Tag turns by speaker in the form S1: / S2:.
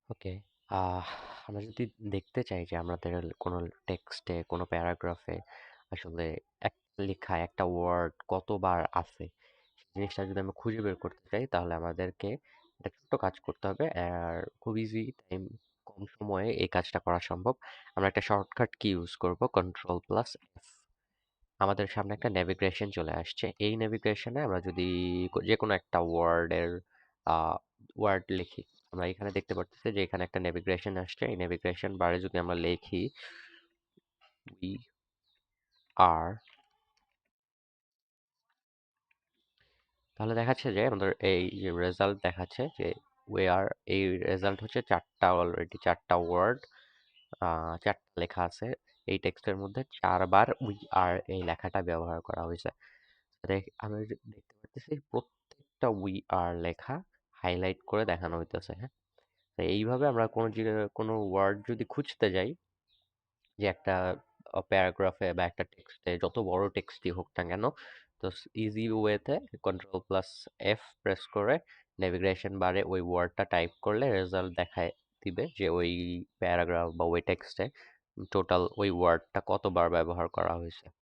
S1: ওকে। আহ আমরা যদি দেখতে চাই যে আমাদের কোনো টেক্সটে কোনো প্যারাগ্রাফে আসলে একটা লেখা একটা ওয়ার্ড কতবার আছে সেই জিনিসটা যদি আমরা খুঁজে বের করতে চাই তাহলে আমাদেরকে একটা ছোট্ট কাজ করতে হবে আর খুব ইজি টাইম কম সময়ে এই কাজটা করা সম্ভব। আমরা একটা শর্টকাট কি ইউজ করব, ctrl+F। আমাদের সামনে একটা নেভিগেশন চলে আসছে। এই নেভিগেশনে আমরা যদি যে কোনো একটা ওয়ার্ডের ওয়ার্ড লিখি, আমরা এখানে দেখতে পাচ্ছি যে এখানে একটা নেভিগেশন আসছে। এই নেভিগেশন বারে যদি আমরা লিখি উই আর, তাহলে দেখাচ্ছে যে আমাদের এই যে রেজাল্ট দেখাচ্ছে যে উই আর, এই রেজাল্ট হচ্ছে চারটা, অলরেডি চারটা ওয়ার্ড, চারটা লেখা আছে। এই টেক্সটের মধ্যে চারবার উই আর এই লেখাটা ব্যবহার করা হয়েছে। আমরা দেখতে পাচ্ছি প্রত্যেকটা উই আর লেখা হাইলাইট করে দেখানো হইতেছে। হ্যাঁ, তো এইভাবে আমরা কোনো ওয়ার্ড যদি খুঁজতে যাই, যে একটা প্যারাগ্রাফে বা একটা টেক্সটে, যত বড় টেক্সটই হোক না কেন, তো ইজি ওয়েতে ctrl+F প্রেস করে নেভিগেশন বারে ওই ওয়ার্ডটা টাইপ করলে রেজাল্ট দেখায় দিবে যে ওই প্যারাগ্রাফ বা ওই টেক্সটে টোটাল ওই ওয়ার্ডটা কতবার ব্যবহার করা হয়েছে।